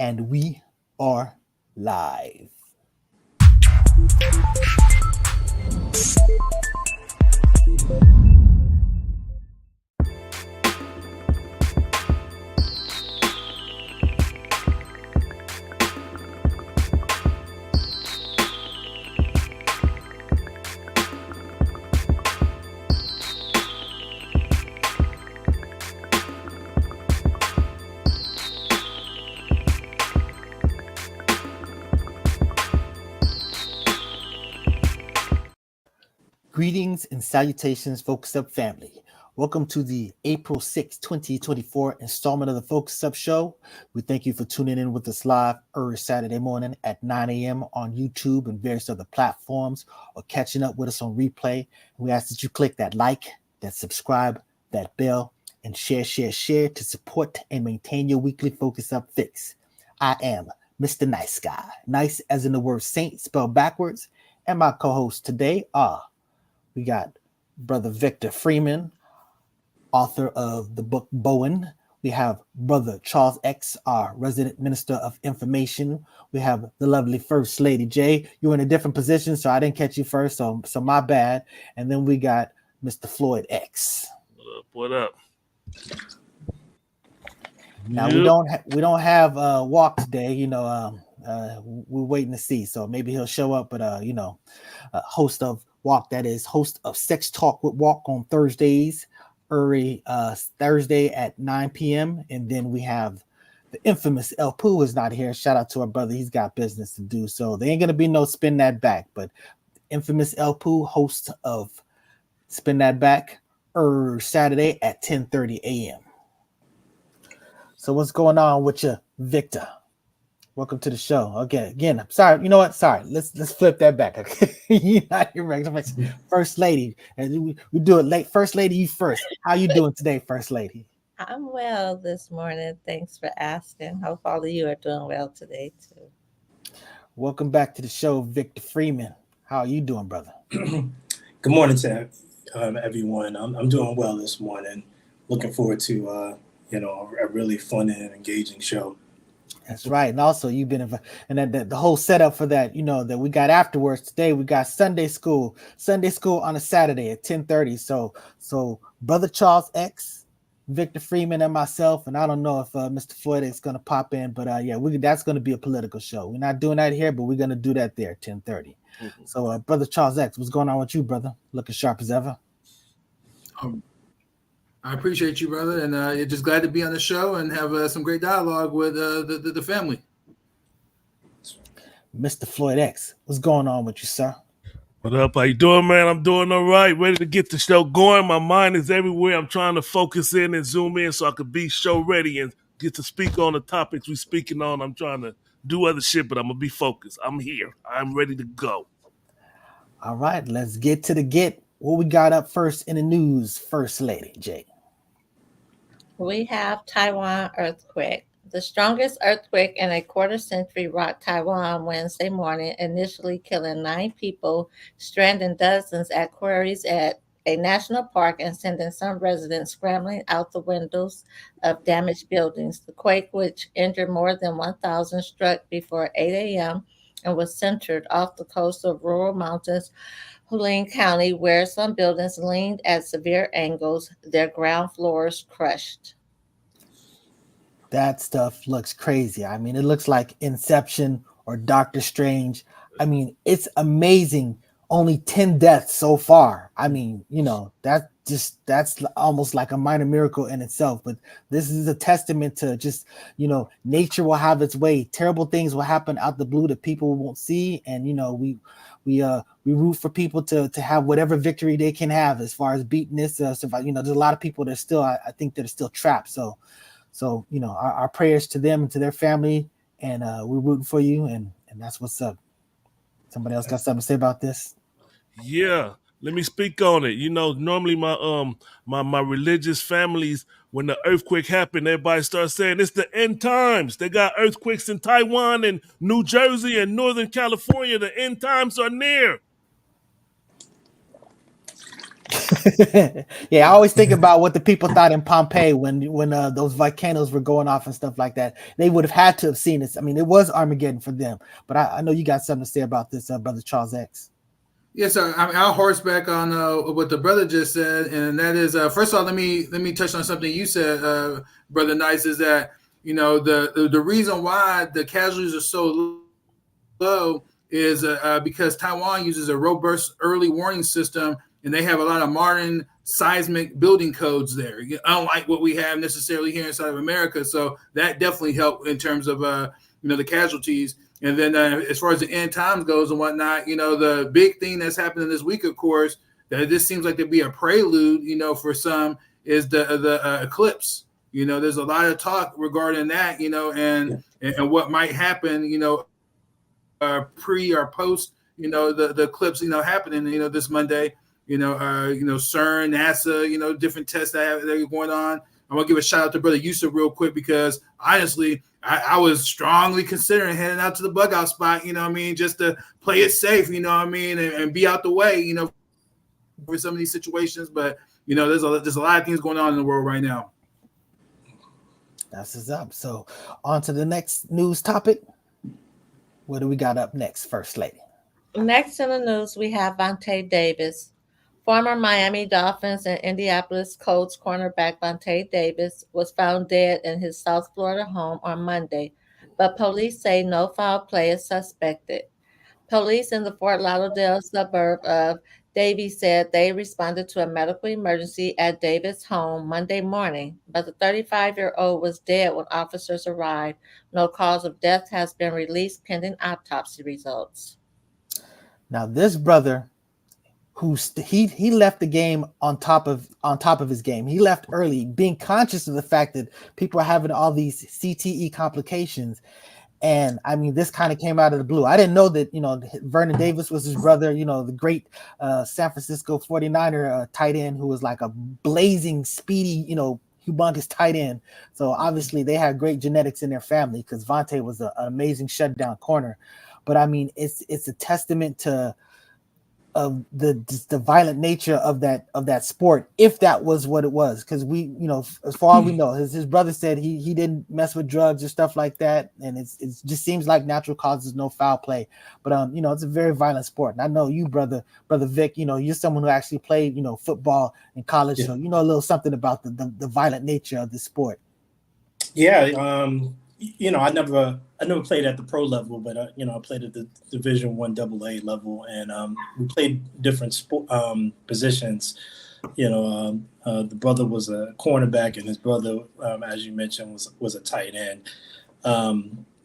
and we are live. Greetings and salutations, Focuz Up family. Welcome to the April 6, 2024 installment of the Focuz Up Show. We thank you for tuning in with us live every Saturday morning at 9 a.m. on YouTube and various other platforms, or catching up with us on replay. We ask that you click that like, that subscribe, that bell, and share to support and maintain your weekly Focuz Up fix. I am Mr. Nice Guy, nice as in the word saint spelled backwards, and my co-hosts today are we got Brother Victor Freeman, author of the book Bowen. We have Brother Charles X, our resident minister of information. We have the lovely First Lady J. You're in a different position, so I didn't catch you first, so my bad. And then we got Mr. Floyd X. What up? Now we don't have Walk today. We're waiting to see. So maybe he'll show up, but host of Walk, that is host of Sex Talk with Walk on Thursdays, early Thursday at 9 p.m. And then we have the infamous El Poo is not here. Shout out to our brother. He's got business to do. So there ain't going to be no Spin That Back, but infamous El Poo, host of Spin That Back, Saturday at 10:30 a.m. So what's going on with you, Victor? Welcome to the show. Okay, again, I'm sorry. You know what? Sorry. Let's flip that back. Okay, you're not here, right? First Lady, and we do it late. First Lady, you first. How you doing today, First Lady? I'm well this morning. Thanks for asking. Hope all of you are doing well today too. Welcome back to the show, Victor Freeman. How are you doing, brother? Good morning to everyone. I'm doing well this morning. Looking forward to a really fun and engaging show. That's right. And also you've been and then the whole setup for that, that we got afterwards today, we got Sunday school on a Saturday at 10:30. So Brother Charles X, Victor Freeman, and myself, and I don't know if Mr. Floyd is going to pop in, but that's going to be a political show. We're not doing that here, but we're going to do that there at 10:30. Mm-hmm. So Brother Charles X, what's going on with you, brother? Looking sharp as ever. I appreciate you, brother, and just glad to be on the show and have some great dialogue with the family. Mr. Floyd X, what's going on with you, sir? What up? How you doing, man? I'm doing all right. Ready to get the show going. My mind is everywhere. I'm trying to focus in and zoom in so I could be show ready and get to speak on the topics we're speaking on. I'm trying to do other shit, but I'm going to be focused. I'm here. I'm ready to go. All right, let's get to the get. What we got up first in the news, First Lady J? We have Taiwan earthquake. The strongest earthquake in a quarter century rocked Taiwan Wednesday morning, initially killing 9 people, stranding dozens at quarries at a national park, and sending some residents scrambling out the windows of damaged buildings. The quake, which injured more than 1,000, struck before 8 a.m. and was centered off the coast of rural mountains Hualien County, where some buildings leaned at severe angles, their ground floors crushed. That stuff looks crazy. I mean, it looks like Inception or Doctor Strange. I mean, it's amazing. Only 10 deaths so far. I mean, that's almost like a minor miracle in itself. But this is a testament to just, nature will have its way. Terrible things will happen out the blue that people won't see. And, we root for people to have whatever victory they can have as far as beating this. There's a lot of people that are still, I think, that are still trapped. So our prayers to them and to their family, and we're rooting for you, and that's what's up. Somebody else got something to say about this? Yeah, let me speak on it. Normally my religious families, when the earthquake happened, everybody starts saying it's the end times. They got earthquakes in Taiwan and New Jersey and Northern California. The end times are near. Yeah, I always think about what the people thought in Pompeii when those volcanoes were going off and stuff like that. They would have had to have seen this. I mean, it was Armageddon for them. But I know you got something to say about this, Brother Charles X. Yes, sir. I mean, I'll horseback on what the brother just said, and that is first of all, let me touch on something you said, Brother Nice, is that the reason why the casualties are so low is because Taiwan uses a robust early warning system, and they have a lot of modern seismic building codes there, unlike what we have necessarily here inside of America. So that definitely helped in terms of the casualties. And then as far as the end times goes and whatnot, the big thing that's happening this week, of course, that this seems like to be a prelude, for some, is the eclipse. There's a lot of talk regarding that, and what might happen, pre or post, the eclipse, happening, this Monday, CERN, NASA, different tests that are going on. I'm gonna give a shout out to Brother Yusuf real quick, because honestly, I was strongly considering heading out to the bug out spot, just to play it safe, and be out the way, for some of these situations. But there's a lot of things going on in the world right now. That's what's up. So on to the next news topic. What do we got up next, First Lady? Next in the news, we have Vontae Davis. Former Miami Dolphins and Indianapolis Colts cornerback Vontae Davis was found dead in his South Florida home on Monday, but police say no foul play is suspected. Police in the Fort Lauderdale suburb of Davie said they responded to a medical emergency at Davis' home Monday morning, but the 35-year-old was dead when officers arrived. No cause of death has been released pending autopsy results. Now, this brother, he left the game on top of his game. He left early, being conscious of the fact that people are having all these CTE complications. And I mean, this kind of came out of the blue. I didn't know that, Vernon Davis was his brother, the great San Francisco 49er tight end who was like a blazing, speedy, humongous tight end. So obviously they had great genetics in their family, because Vontae was an amazing shutdown corner. But I mean, it's a testament to the violent nature of that sport, if that was what it was, because we, as far as we know, his brother said he didn't mess with drugs or stuff like that, and it just seems like natural causes, no foul play. But it's a very violent sport, and I know you, brother Vic, you're someone who actually played football in college, yeah. So you know a little something about the violent nature of the sport. Yeah, I never played at the pro level, but I played at the Division I AA level, and we played different positions. The brother was a cornerback, and his brother, as you mentioned, was a tight end.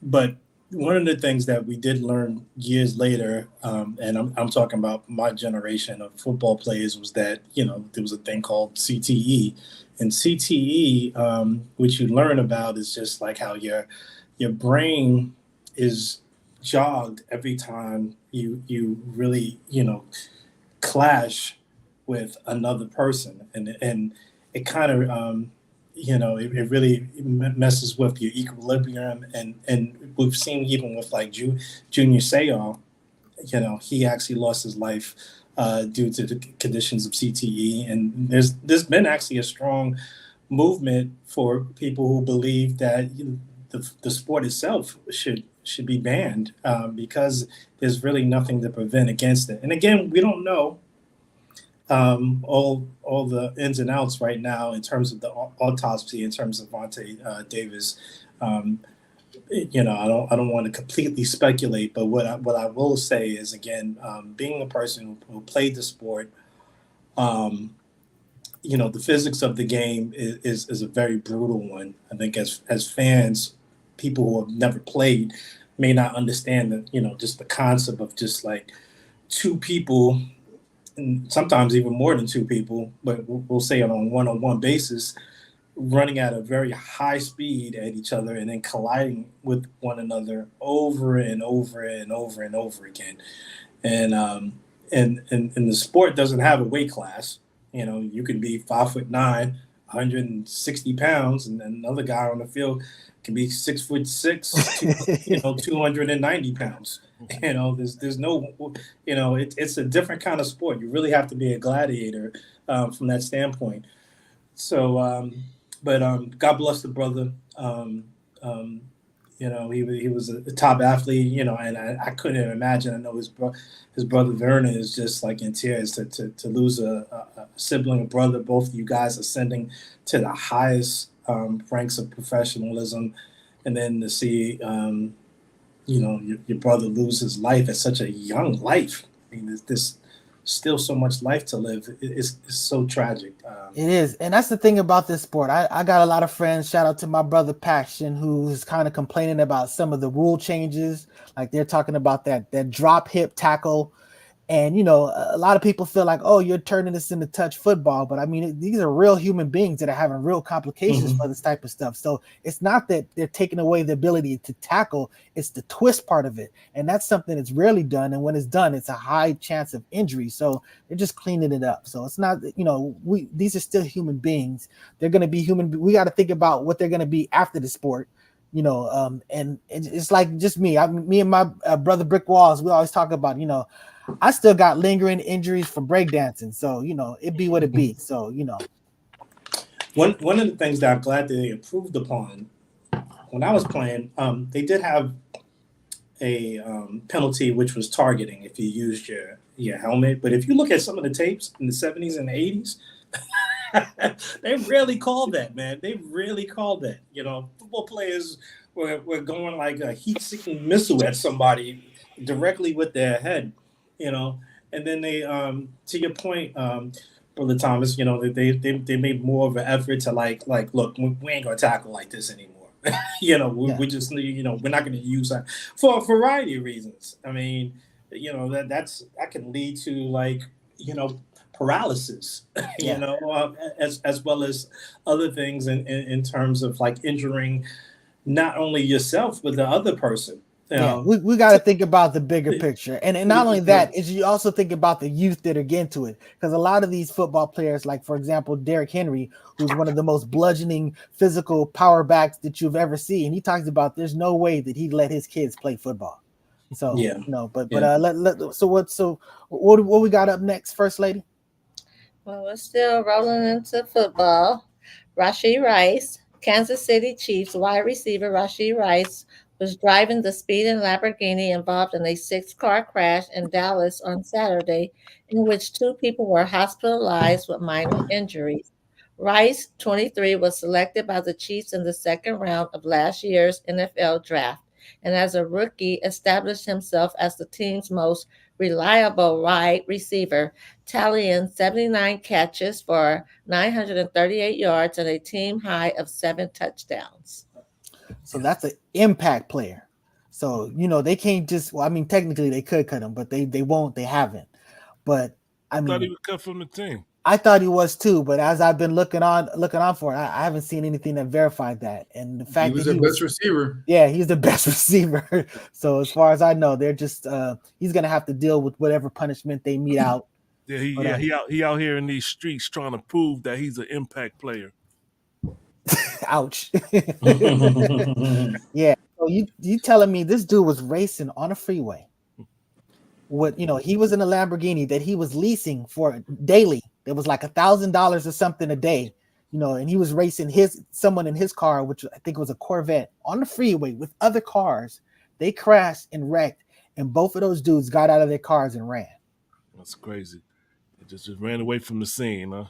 But one of the things that we did learn years later, and I'm talking about my generation of football players, was that there was a thing called CTE, and CTE, which you learn about, is just like how your brain is jogged every time you really clash with another person, and it kind of it really messes with your equilibrium, and we've seen even with like Junior Seau, he actually lost his life due to the conditions of CTE, and there's been actually a strong movement for people who believe that the sport itself should be banned, because there's really nothing to prevent against it. And again, we don't know all the ins and outs right now in terms of the autopsy, in terms of Vontae Davis. I don't want to completely speculate, but what I will say is, again, being a person who played the sport, the physics of the game is a very brutal one. I think as fans, people who have never played may not understand that, just the concept of just like two people, and sometimes even more than two people, but we'll say it on a one-on-one basis, running at a very high speed at each other and then colliding with one another over and over and over and over again. And the sport doesn't have a weight class. You can be 5'9", 160 pounds, and then another guy on the field can be 6'6", 290 pounds. There's no, it's a different kind of sport. You really have to be a gladiator from that standpoint. So, but God bless the brother. He was a top athlete, and I couldn't imagine. I know his brother Vernon is just like in tears to lose a sibling, a brother. Both of you guys ascending to the highest ranks of professionalism, and then to see your brother lose his life at such a young life. I mean, there's still so much life to live. It's so tragic. It is. And that's the thing about this sport. I got a lot of friends, shout out to my brother Paxton, who's kind of complaining about some of the rule changes. Like they're talking about that drop hip tackle. And, a lot of people feel like, oh, you're turning this into touch football. But I mean, these are real human beings that are having real complications for this type of stuff. So it's not that they're taking away the ability to tackle. It's the twist part of it. And that's something that's rarely done. And when it's done, it's a high chance of injury. So they're just cleaning it up. So it's not, these are still human beings. They're going to be human. We got to think about what they're going to be after the sport. And it's like just me and my brother Brick Walls, we always talk about, I still got lingering injuries from breakdancing. So, it be what it be. So, One of the things that I'm glad that they improved upon when I was playing, they did have a penalty, which was targeting if you used your helmet. But if you look at some of the tapes in the 70s and the 80s, they really called that, man. They really called that. Football players were going like a heat-seeking missile at somebody directly with their head. And then they, to your point, Brother Thomas, they made more of an effort to like, look, we ain't gonna tackle like this anymore. We just, we're not gonna use that for a variety of reasons. I mean, that can lead to like, paralysis, as well as other things in terms of like injuring not only yourself but the other person. We got to think about the bigger picture. And not only that, is you also think about the youth that are getting to it. Because a lot of these football players, like, for example, Derrick Henry, who's one of the most bludgeoning physical power backs that you've ever seen, he talks about there's no way that he'd let his kids play football. So, so what we got up next, First Lady? Well, we're still rolling into football. Rashee Rice, Kansas City Chiefs wide receiver Rashee Rice, was driving the speeding Lamborghini involved in a 6-car crash in Dallas on Saturday, in which 2 people were hospitalized with minor injuries. Rice, 23, was selected by the Chiefs in the second round of last year's NFL draft, and as a rookie established himself as the team's most reliable wide receiver, tallying 79 catches for 938 yards and a team high of 7 touchdowns. So that's an impact player. So, they can't just, technically they could cut him, but they won't, they haven't. But I thought he was cut from the team. I thought he was too, but as I've been looking on for it, I haven't seen anything that verified that. And the fact he was that the best receiver. Yeah, he's the best receiver. So as far as I know, they're just he's gonna have to deal with whatever punishment they mete out. He out here in these streets trying to prove that he's an impact player. Ouch. Yeah. So you telling me this dude was racing on a freeway? He was in a Lamborghini that he was leasing for daily. It was like $1,000 or something a day, and he was racing someone in his car, which I think was a Corvette, on the freeway with other cars. They crashed and wrecked, and both of those dudes got out of their cars and ran. That's crazy. They just ran away from the scene, huh?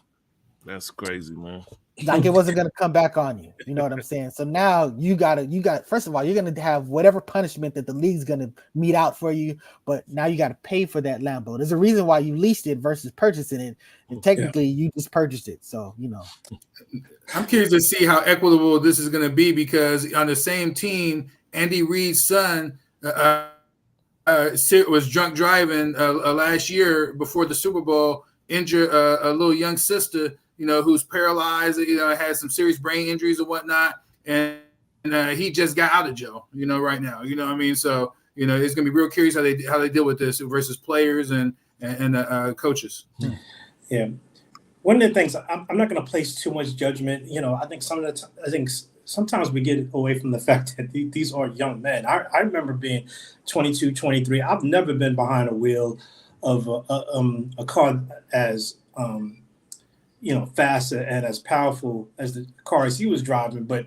That's crazy, man. Like it wasn't going to come back on you. You know what I'm saying? So now you got first of all, you're going to have whatever punishment that the league's going to mete out for you, but now you got to pay for that Lambo. There's a reason why you leased it versus purchasing it. And technically you just purchased it. So, I'm curious to see how equitable this is going to be, because on the same team, Andy Reid's son was drunk driving last year before the Super Bowl, injured a little young sister, who's paralyzed, has some serious brain injuries and whatnot. And he just got out of jail, right now, So, it's going to be real curious how they deal with this versus players and coaches. Yeah. one of the things I'm not going to place too much judgment. I think sometimes we get away from the fact that these are young men. I remember being 22, 23. I've never been behind a wheel of a car as fast and as powerful as the cars he was driving. But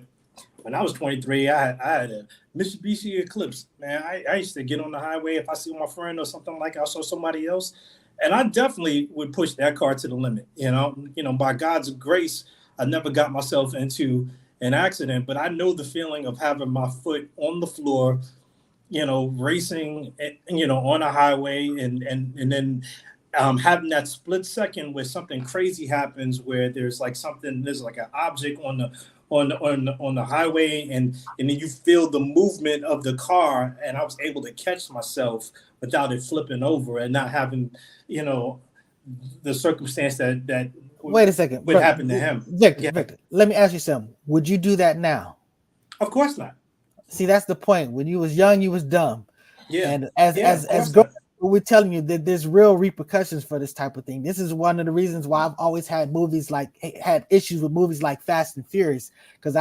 when I was 23, I had a Mitsubishi Eclipse. Man, I used to get on the highway if I see my friend or something like I saw somebody else, and I definitely would push that car to the limit. By God's grace, I never got myself into an accident, but I know the feeling of having my foot on the floor, racing, on a highway, and then having that split second where something crazy happens, where there's like an object on the highway, and then you feel the movement of the car, and I was able to catch myself without it flipping over and not having, the circumstance that wait a second would happen to him. Victor, let me ask you something. Would you do that now? Of course not. See, that's the point. When you was young, you was dumb. Yeah. And as girls, we're telling you that there's real repercussions for this type of thing. This is one of the reasons why I've always had issues with movies like Fast and Furious, because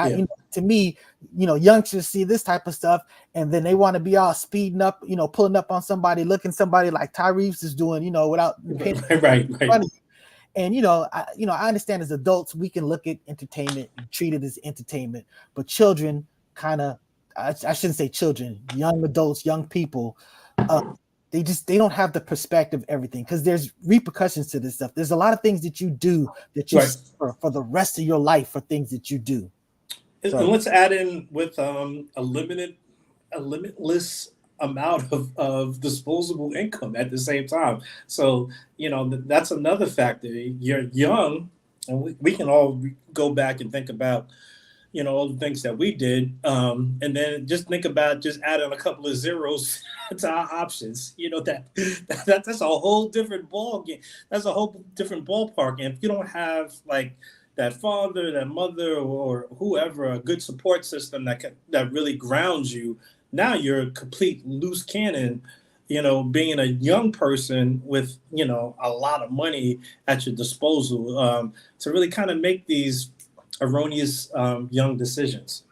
to me, youngsters see this type of stuff and then they want to be all speeding up, pulling up on somebody, looking somebody like Tyrese is doing, without right. And I understand as adults we can look at entertainment and treat it as entertainment, but children I shouldn't say children, young adults, young people, they don't have the perspective of everything, because there's repercussions to this stuff. There's a lot of things that you do that you suffer for the rest of your life for things that you do. And let's add in with a limitless amount of disposable income at the same time. So, that's another factor. You're young, and we can all go back and think about, all the things that we did. And then just think about just adding a couple of zeros to our options. That's a whole different ball game. That's a whole different ballpark. And if you don't have like that father, that mother, or whoever, a good support system that really grounds you, now you're a complete loose cannon, being a young person with, a lot of money at your disposal, to really kind of make these erroneous young decisions.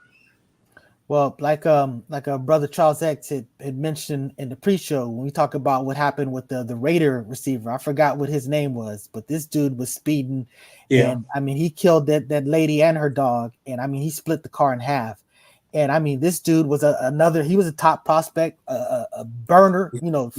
Well, like our brother Charles X had mentioned in the pre-show, when we talk about what happened with the Raider receiver, I forgot what his name was, but this dude was speeding, and he killed that lady and her dog, and he split the car in half. And this dude was he was a top prospect, a burner,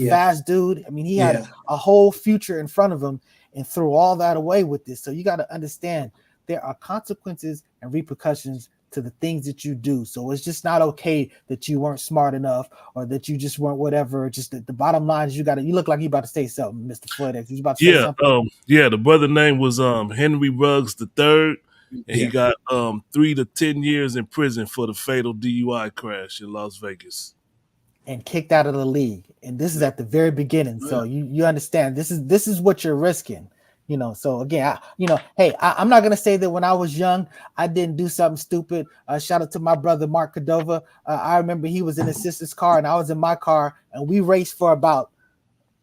fast dude. He had a whole future in front of him, and threw all that away with this. So you got to understand, there are consequences and repercussions to the things that you do. So it's just not okay that you weren't smart enough, or that you just weren't whatever. Just the bottom line is you look like you about to say something, Mr. Floyd X. You about to say something? The brother name was Henry Ruggs III, and he got 3 to 10 years in prison for the fatal DUI crash in Las Vegas. And kicked out of the league. And this is at the very beginning. So you understand this is what you're risking. So again, I'm not going to say that when I was young, I didn't do something stupid. Shout out to my brother, Mark Cordova. I remember he was in his sister's car and I was in my car, and we raced for about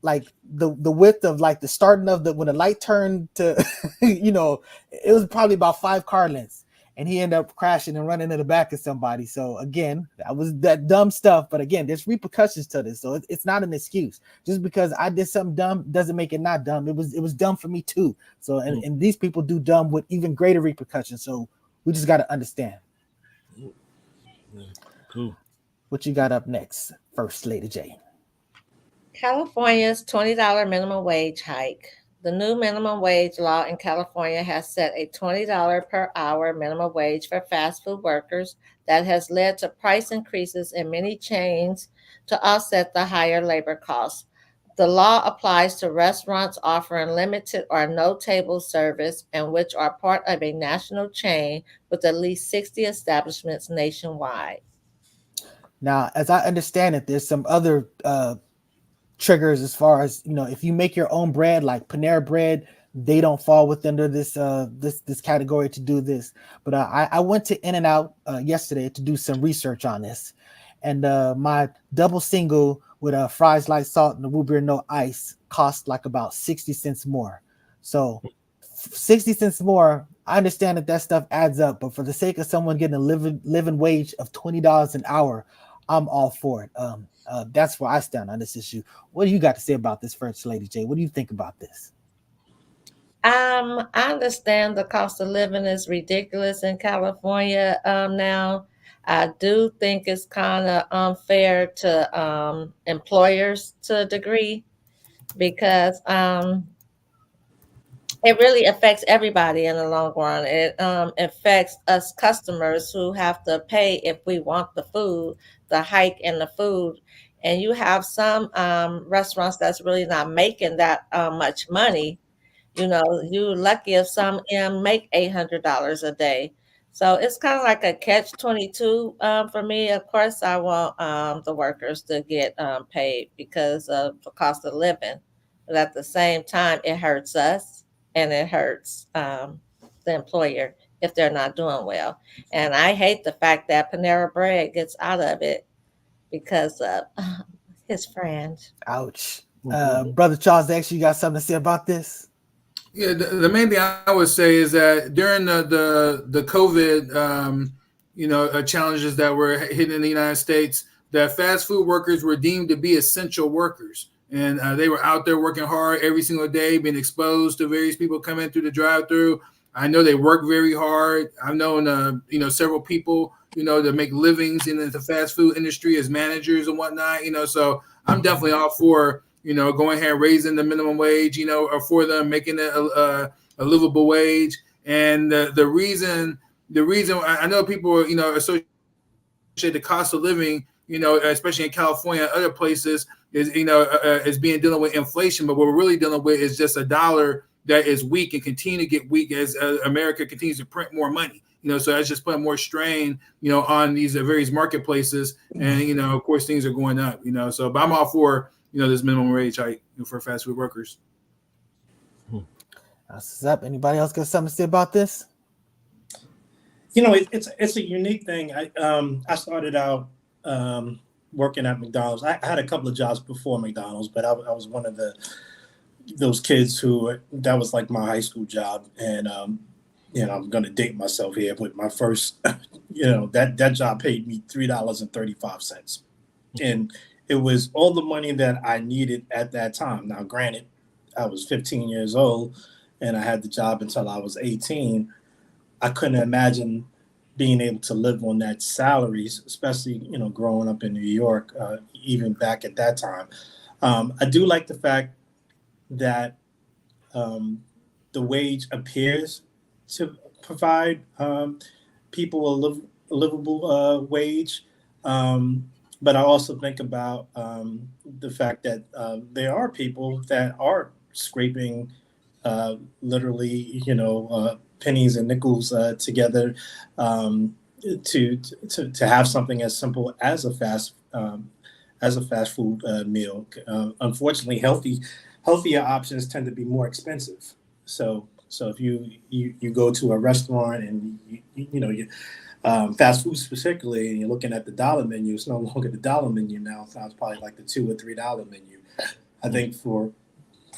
like the width of like the starting of when the light turned to, it was probably about 5 car lengths. And he ended up crashing and running in the back of somebody. So again, that was that dumb stuff. But again, there's repercussions to this. So it's not an excuse. Just because I did something dumb doesn't make it not dumb. It was dumb for me too. So and these people do dumb with even greater repercussions. So we just got to understand. Cool. What you got up next, First Lady J? California's $20 minimum wage hike. The new minimum wage law in California has set a $20 per hour minimum wage for fast food workers that has led to price increases in many chains to offset the higher labor costs. The law applies to restaurants offering limited or no table service and which are part of a national chain with at least 60 establishments nationwide. Now, as I understand it, there's some other triggers as far as, if you make your own bread, like Panera Bread, they don't fall within this category to do this. But I went to In-N-Out yesterday to do some research on this, and my double single with fries, light salt, and the root beer no ice cost like about 60 cents more. So 60 cents more. I understand that stuff adds up, but for the sake of someone getting a living wage of $20 an hour, I'm all for it. That's where I stand on this issue. What do you got to say about this, First Lady J? What do you think about this? I understand the cost of living is ridiculous in California now. I do think it's kind of unfair to employers to a degree because it really affects everybody in the long run. It affects us customers who have to pay if we want the food, the hike in the food. And you have some restaurants that's really not making that much money. You know, you're lucky if some make $800 a day. So it's kind of like a catch-22 for me. Of course, I want the workers to get paid because of the cost of living. But at the same time, it hurts us and it hurts the employer if they're not doing well. And I hate the fact that Panera Bread gets out of it because of his friend. Ouch. Brother Charles, actually, you got something to say about this? Yeah, the main thing I would say is that during the COVID, challenges that were hitting in the United States, that fast food workers were deemed to be essential workers, and they were out there working hard every single day, being exposed to various people coming through the drive-through. I know they work very hard. I've known several people that make livings in the fast food industry as managers and whatnot. So I'm definitely all for going ahead and raising the minimum wage, or for them making it a livable wage. And the reason I know people, associate the cost of living, especially in California and other places, is dealing with inflation. But what we're really dealing with is just a dollar that is weak and continue to get weak as America continues to print more money. So that's just putting more strain, on these various marketplaces. And, of course, things are going up, So, but I'm all for this minimum wage hike for fast food workers. What's up? Anybody else got something to say about this? It's a unique thing. I started out working at McDonald's. I had a couple of jobs before McDonald's, but I was one of those kids that was like my high school job. And I'm going to date myself here, but my first, that job paid me $3.35, and it was all the money that I needed at that time. Now, granted, I was 15 years old and I had the job until I was 18. I couldn't imagine being able to live on that salaries, especially, growing up in New York, even back at that time. I do like the fact that the wage appears to provide people a livable wage. But I also think about the fact that there are people that are scraping literally, pennies and nickels together to have something as simple as a fast food meal. Unfortunately, healthier options tend to be more expensive. So if you go to a restaurant and you fast food particularly, and you're looking at the dollar menu, it's no longer the dollar menu now. It sounds probably like the $2 or $3 menu. I think for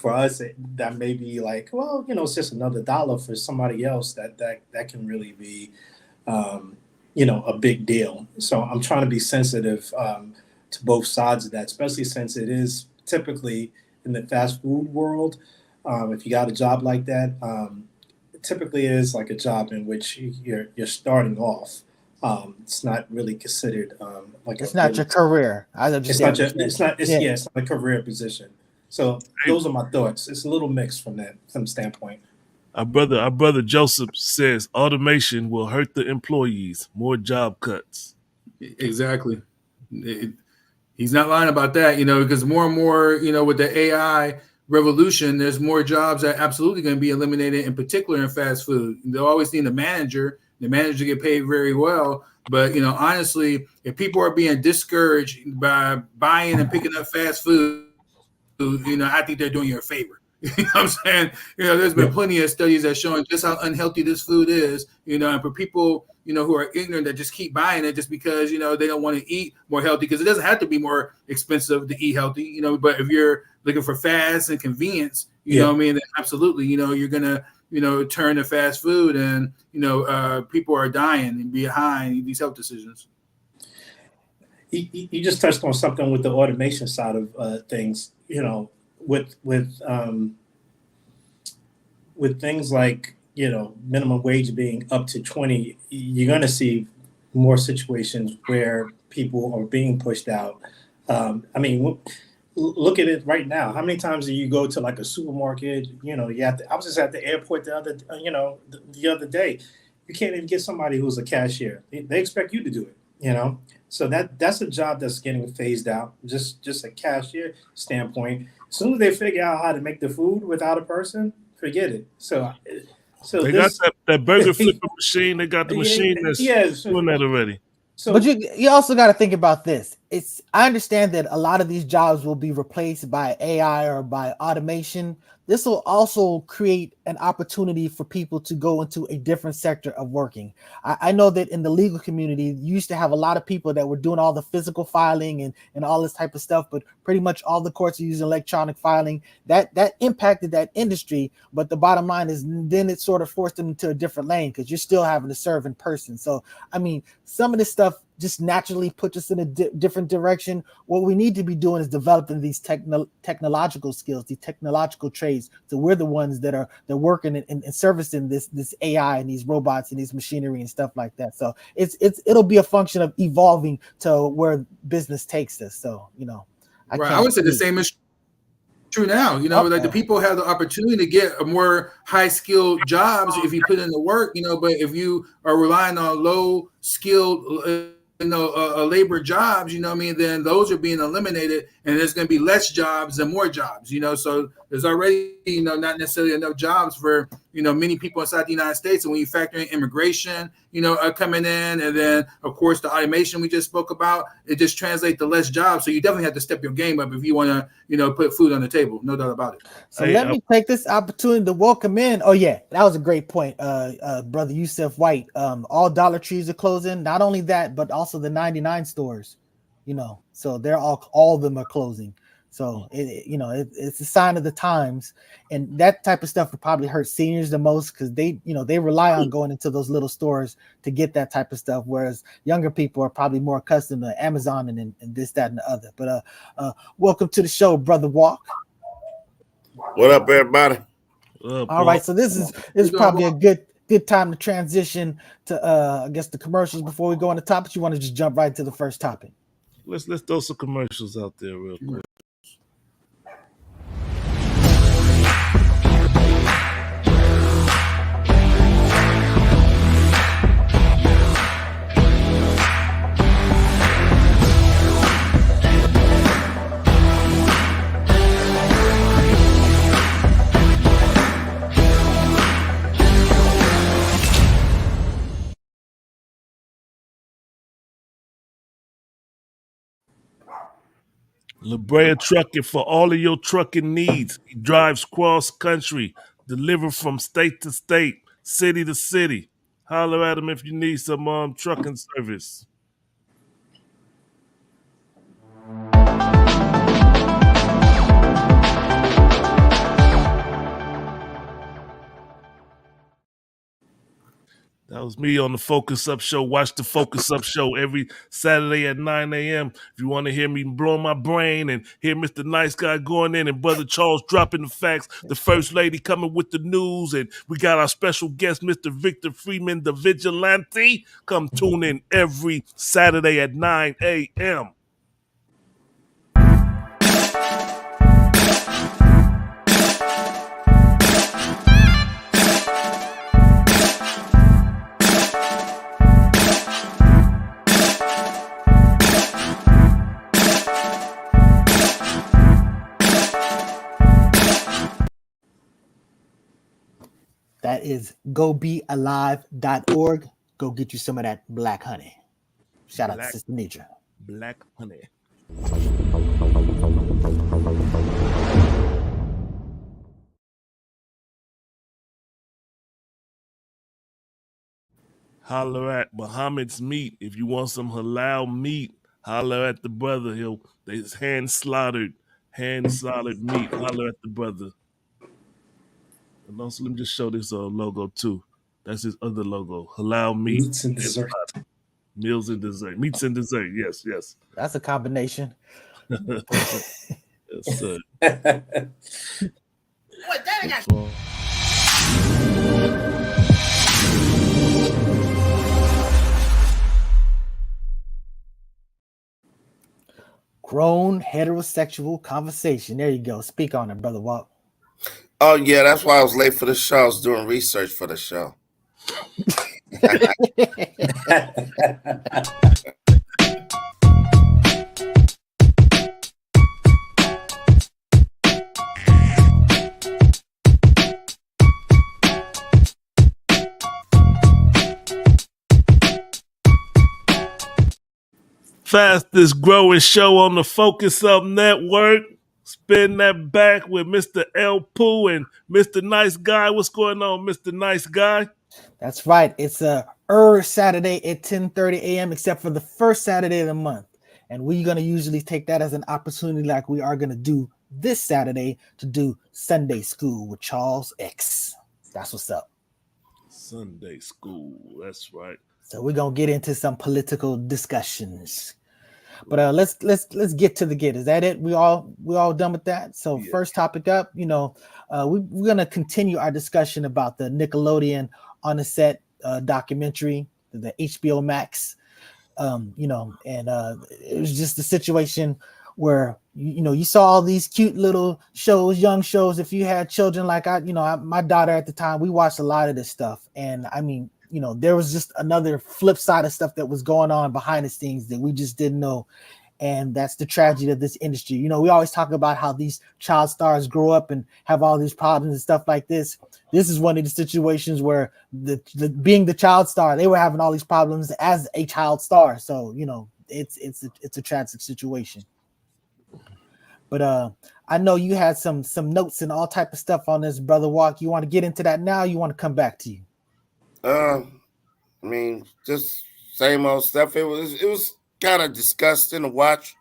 us, that may be like, well, it's just another dollar. For somebody else, that can really be, a big deal. So I'm trying to be sensitive to both sides of that, especially since it is typically in the fast food world. If you got a job like that, it typically is like a job in which you're starting off. It's not really considered like it's not your career. I understand. It's not a career position. So those are my thoughts. It's a little mixed from that standpoint. Our brother Joseph says automation will hurt the employees. More job cuts. Exactly. He's not lying about that, because more and more, with the AI revolution, there's more jobs that are absolutely going to be eliminated, in particular in fast food. They'll always need a manager. The manager get paid very well. But, honestly, if people are being discouraged by buying and picking up fast food, I think they're doing you a favor. You know what I'm saying? There's been plenty of studies that showing just how unhealthy this food is, and for people, who are ignorant that just keep buying it just because, they don't want to eat more healthy, because it doesn't have to be more expensive to eat healthy, but if you're looking for fast and convenience, you know what I mean, then absolutely, you're going to turn to fast food, and people are dying behind these health decisions. You just touched on something with the automation side of things. With things like minimum wage being up to 20, you're going to see more situations where people are being pushed out. Look at it right now. How many times do you go to like a supermarket? I was just at the airport the other day. You can't even get somebody who's a cashier. They expect you to do it. So that's a job that's getting phased out. Just a cashier standpoint. As soon as they figure out how to make the food without a person, forget it. So they got that burger flipper machine. They got the machine that's doing that already. So, but you also got to think about this. I understand that a lot of these jobs will be replaced by AI or by automation. This will also create an opportunity for people to go into a different sector of working. I know that in the legal community, you used to have a lot of people that were doing all the physical filing and all this type of stuff, but pretty much all the courts are using electronic filing. That impacted that industry, but the bottom line is then it sort of forced them into a different lane because you're still having to serve in person. So, some of this stuff just naturally puts us in a different direction. What we need to be doing is developing these technological skills, these technological trades. So we're the ones that are working and servicing this AI and these robots and these machinery and stuff like that. So it'll be a function of evolving to where business takes us. So I would say the same is true now. Like the people have the opportunity to get a more high-skilled jobs if you put in the work. But if you are relying on low-skilled labor jobs, then those are being eliminated, and there's going to be less jobs and more jobs, so there's already, not necessarily enough jobs for, many people inside the United States. And when you factor in immigration, coming in, and then of course the automation we just spoke about, it just translates to less jobs. So you definitely have to step your game up if you want to, put food on the table. No doubt about it. So let me take this opportunity to welcome in. Oh yeah, that was a great point. Brother Yusef White, all Dollar Trees are closing. Not only that, but also the 99 stores, so they're all of them are closing. So it's a sign of the times, and that type of stuff would probably hurt seniors the most because they rely on going into those little stores to get that type of stuff, whereas younger people are probably more accustomed to Amazon and this, that, and the other. But welcome to the show, Brother Walk. What up, everybody? All right, so this is probably a good time to transition to I guess the commercials before we go on the topics. You want to just jump right to the first topic? Let's throw some commercials out there real quick. La Brea Trucking for all of your trucking needs. He drives cross country, deliver from state to state, city to city. Holler at him if you need some trucking service. That was me on the Focus Up Show. Watch the Focus Up Show every Saturday at 9 a.m. If you want to hear me blow my brain and hear Mr. Nice Guy going in and Brother Charles dropping the facts, the First Lady coming with the news, and we got our special guest, Mr. Victor Freeman, the Vigilante. Come tune in every Saturday at 9 a.m. That is gobealive.org. Go get you some of that black honey. Shout out to Sister Nidra. Black honey. Holler at Muhammad's Meat. If you want some halal meat, holler at the brother. There's hand slaughtered meat. Holler at the brother. And also, let me just show this logo too. That's his other logo. Halal meat. Meats and dessert. Meals and dessert. Meats and dessert. Yes, yes. That's a combination. Yes, sir. What that got? Grown heterosexual conversation. There you go. Speak on it, brother Walt. Oh yeah, that's why I was late for the show. I was doing research for the show. Fastest growing show on the Focus Up Network. Spin that back with Mr. L. Pooh and Mr. Nice Guy. What's going on, Mr. Nice Guy? That's right. It's a Saturday at 10:30 a.m. except for the first Saturday of the month. And we're going to usually take that as an opportunity like we are going to do this Saturday to do Sunday School with Charles X. That's what's up. Sunday School. That's right. So we're going to get into some political discussions. But let's get to the get. Is that it? We all done with that? So Yeah. First topic up, we're going to continue our discussion about the Nickelodeon on the set documentary, the HBO Max. It was just a situation where you saw all these cute little shows, young shows. If you had children like my daughter at the time, we watched a lot of this stuff, and I mean, there was just another flip side of stuff that was going on behind the scenes that we just didn't know. And that's the tragedy of this industry. We always talk about how these child stars grow up and have all these problems and stuff like this. This is one of the situations where being the child star, they were having all these problems as a child star. So, it's a tragic situation. But I know you had some notes and all type of stuff on this, Brother Walk. You want to get into that now? Or you want to come back to you? I mean, just same old stuff. It was kind of disgusting to watch.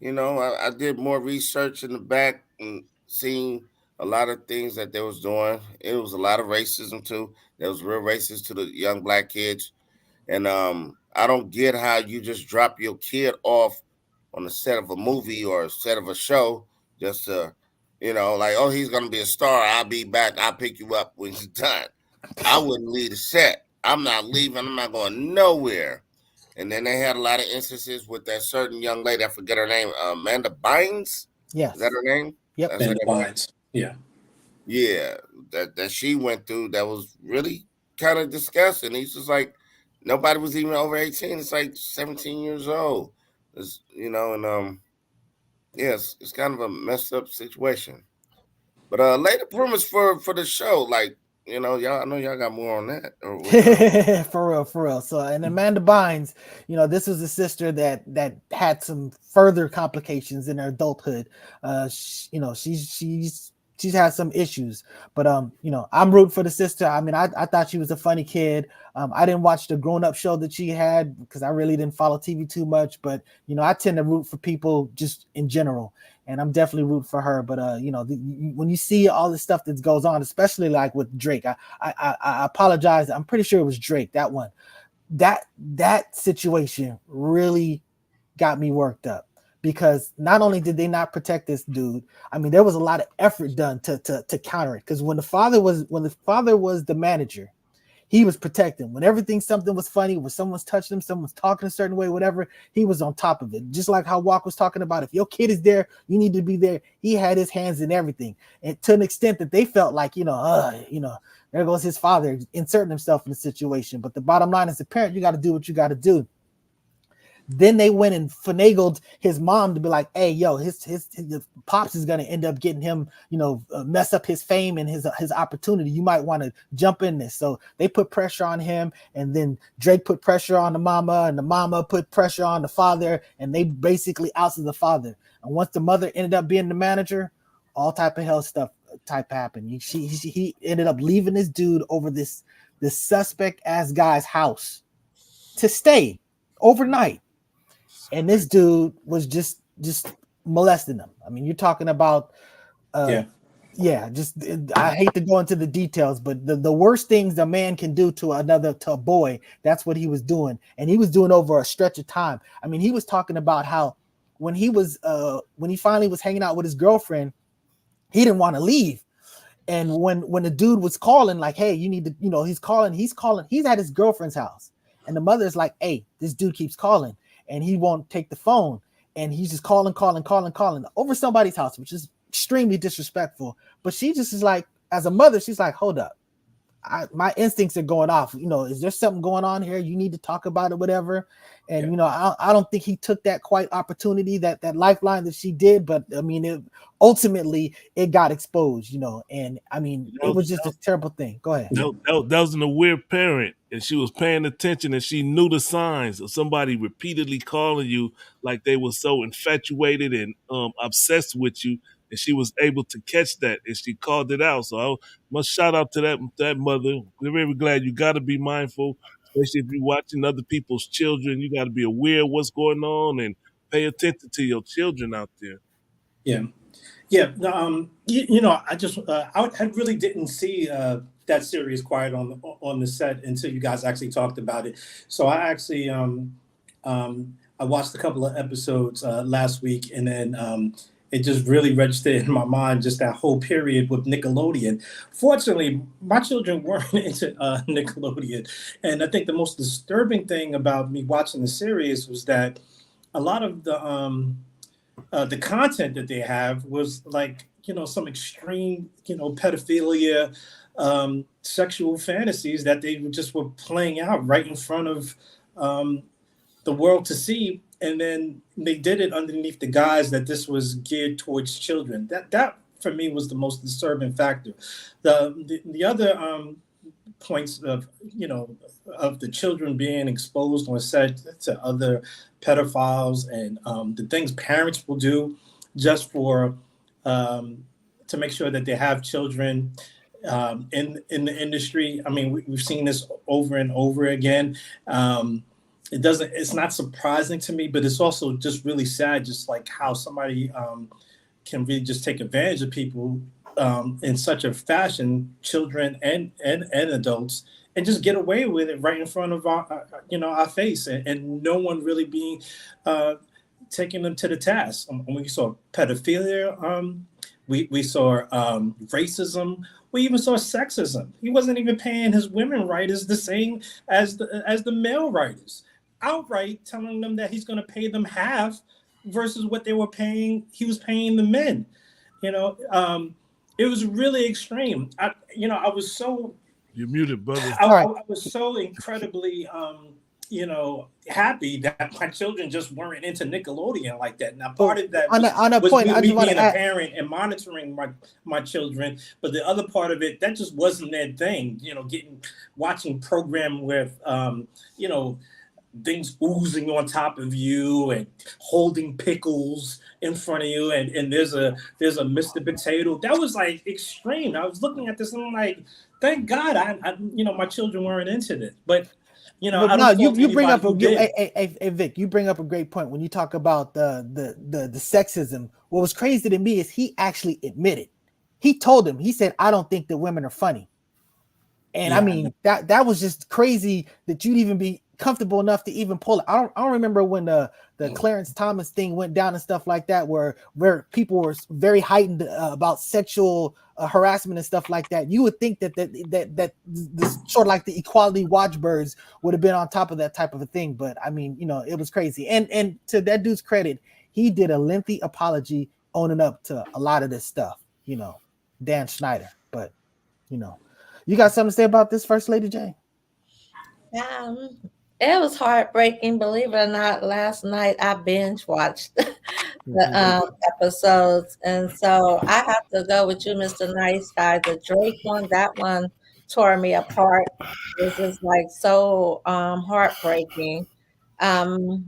I did more research in the back and seeing a lot of things that they was doing. It was a lot of racism too. There was real racist to the young black kids. And I don't get how you just drop your kid off on the set of a movie or a set of a show just to, like, oh, he's going to be a star. I'll be back. I'll pick you up when he's done. I wouldn't leave the set. I'm not leaving. I'm not going nowhere. And then they had a lot of instances with that certain young lady. I forget her name. Amanda Bynes? Yes. Is that her name? Yep. That's Amanda Bynes. Yeah. Yeah. That she went through that was really kind of disgusting. He's just like, nobody was even over 18. It's like 17 years old. It's, yes, it's kind of a messed up situation. But later premise for the show, like, y'all, I know y'all got more on that. For real. So, and Amanda Bynes, this was a sister that had some further complications in her adulthood. She's had some issues, but I'm rooting for the sister. I mean, I thought she was a funny kid. I didn't watch the Grown Up show that she had because I really didn't follow TV too much, but I tend to root for people just in general, and I'm definitely rooting for her. But when you see all the stuff that goes on, especially like with Drake, I apologize. I'm pretty sure it was Drake, that one. That situation really got me worked up. Because not only did they not protect this dude, I mean, there was a lot of effort done to counter it. Because when the father was the manager, he was protecting. When something was funny, when someone's touching him, someone's talking a certain way, whatever, he was on top of it. Just like how Walk was talking about, if your kid is there, you need to be there. He had his hands in everything, and to an extent that they felt like, there goes his father inserting himself in the situation. But the bottom line is, the parent, you got to do what you got to do. Then they went and finagled his mom to be like, hey, yo, his pops is going to end up getting him, mess up his fame and his opportunity. You might want to jump in this. So they put pressure on him, and then Drake put pressure on the mama, and the mama put pressure on the father, and they basically ousted the father. And once the mother ended up being the manager, all type of hell stuff happened. He ended up leaving this dude over this suspect ass guy's house to stay overnight. And this dude was just molesting them. I mean, you're talking about Yeah, just I hate to go into the details, but the worst things a man can do to a boy, that's what he was doing, and he was doing over a stretch of time. I mean, he was talking about how when he finally was hanging out with his girlfriend, he didn't want to leave. And when the dude was calling, like, hey, you need to, he's calling, he's at his girlfriend's house, and the mother's like, hey, this dude keeps calling, and he won't take the phone, and he's just calling over somebody's house, which is extremely disrespectful. But she just is like, as a mother, she's like, hold up, my instincts are going off. Is there something going on here? You need to talk about it, whatever. And I don't think he took that quite opportunity, that lifeline that she did. But I mean, ultimately it got exposed. And I mean, it was just a terrible thing. Go ahead. That was an aware parent, and she was paying attention, and she knew the signs of somebody repeatedly calling you like they were so infatuated and obsessed with you, and she was able to catch that, and she called it out. So I must shout out to that mother. We're very glad. You got to be mindful, especially if you're watching other people's children. You got to be aware of what's going on and pay attention to your children out there. Yeah. I really didn't see that series Quiet on the Set until you guys actually talked about it. So I actually I watched a couple of episodes last week, and then it just really registered in my mind, just that whole period with Nickelodeon. Fortunately, my children weren't into Nickelodeon, and I think the most disturbing thing about me watching the series was that a lot of the content that they have was like, some extreme, pedophilia, sexual fantasies that they just were playing out right in front of the world to see. And then they did it underneath the guise that this was geared towards children. That for me was the most disturbing factor. The other points of of the children being exposed on set to other pedophiles, and the things parents will do just for to make sure that they have children in the industry. I mean, we've seen this over and over again. It's not surprising to me, but it's also just really sad, just like how somebody can really just take advantage of people in such a fashion, children and adults, and just get away with it right in front of our face, and no one really being taking them to the task. We saw pedophilia, we saw racism, we even saw sexism. He wasn't even paying his women writers the same as the male writers, outright telling them that he's going to pay them half versus what he was paying the men. It was really extreme. I was so... You're muted, brother. I was so incredibly, happy that my children just weren't into Nickelodeon like that. Now, part of that was me being a parent and monitoring my children, but the other part of it, that just wasn't their thing. Watching program with, things oozing on top of you and holding pickles in front of you, and there's a Mr. Potato. That was like extreme. I was looking at this and I'm like, thank God I my children weren't into this. But you bring up Vic, you bring up a great point when you talk about the sexism. What was crazy to me is he actually admitted. He told him, he said, I don't think that women are funny. And I mean, that was just crazy that you'd even be comfortable enough to even pull it. I don't remember when the Clarence Thomas thing went down and stuff like that, where people were very heightened about sexual harassment and stuff like that. You would think that this sort of like the equality watchbirds would have been on top of that type of a thing. But I mean, it was crazy. And to that dude's credit, he did a lengthy apology owning up to a lot of this stuff. Dan Schneider. But you got something to say about this, First Lady Jane? It was heartbreaking, believe it or not. Last night I binge watched the episodes, and so I have to go with you, Mr. Nice Guy. The Drake one, that one tore me apart. It was just like so heartbreaking. The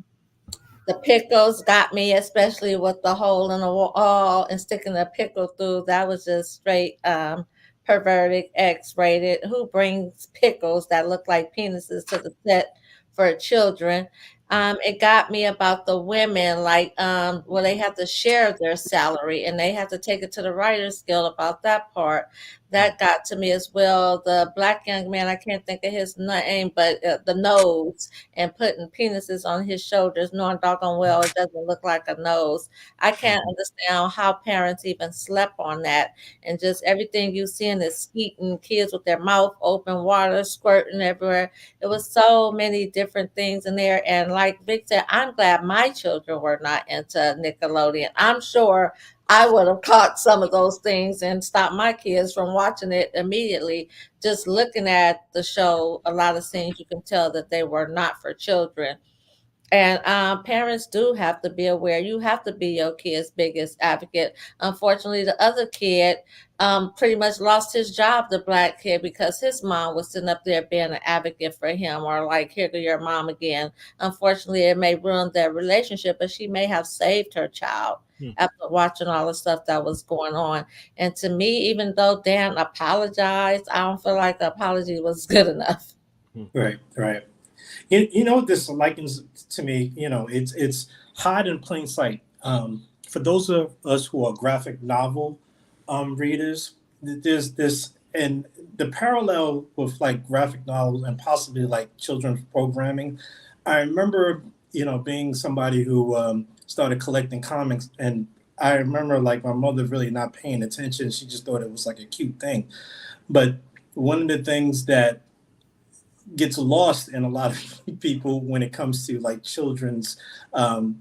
pickles got me, especially with the hole in the wall and sticking the pickle through. That was just straight perverted, X-rated. Who brings pickles that look like penises to the set for children? It got me about the women, like where they have to share their salary and they have to take it to the writer's guild about that part. That got to me as well. The black young man, I can't think of his name, but the nose and putting penises on his shoulders, knowing doggone well it doesn't look like a nose. I can't understand how parents even slept on that. And just everything you seeing is skeeting kids with their mouth open, water squirting everywhere. It was so many different things in there. And like Vic said, I'm glad my children were not into Nickelodeon. I'm sure I would have caught some of those things and stopped my kids from watching it immediately. Just looking at the show, a lot of scenes you can tell that they were not for children. And parents do have to be aware. You have to be your kid's biggest advocate. Unfortunately, the other kid pretty much lost his job, the black kid, because his mom was sitting up there being an advocate for him, or like, here to your mom again. Unfortunately, it may ruin their relationship, but she may have saved her child after watching all the stuff that was going on. And to me, even though Dan apologized, I don't feel like the apology was good enough. Right, right. You know what this likens to me? You know, it's hide in plain sight. For those of us who are graphic novel readers, there's this, and the parallel with like graphic novels and possibly like children's programming. I remember, you know, being somebody who started collecting comics, and I remember like my mother really not paying attention. She just thought it was like a cute thing. But one of the things that gets lost in a lot of people when it comes to like children's in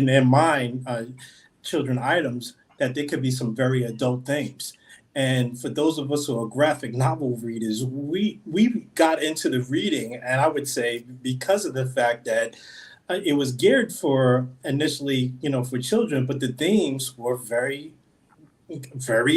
their mind children items, that there could be some very adult themes. And for those of us who are graphic novel readers, we got into the reading, and I would say because of the fact that it was geared for initially, you know, for children, but the themes were very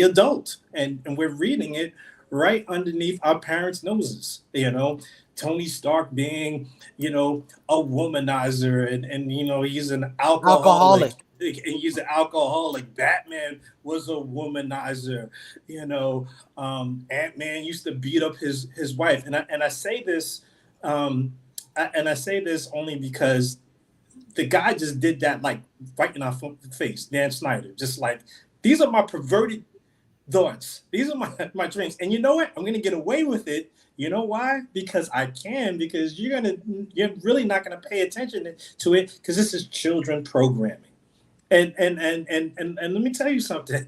adult, and we're reading it right underneath our parents' noses. You know, Tony Stark being, you know, a womanizer, and you know, he's an alcoholic. And he's an alcoholic. Batman was a womanizer. You know, Ant-Man used to beat up his wife. And I say this, and I say this only because the guy just did that like right in our face. Dan Snyder, just like, these are my perverted thoughts. These are my dreams. And you know what? I'm gonna get away with it. You know why? Because I can. Because you're really not gonna pay attention to it, because this is children programming. And let me tell you something.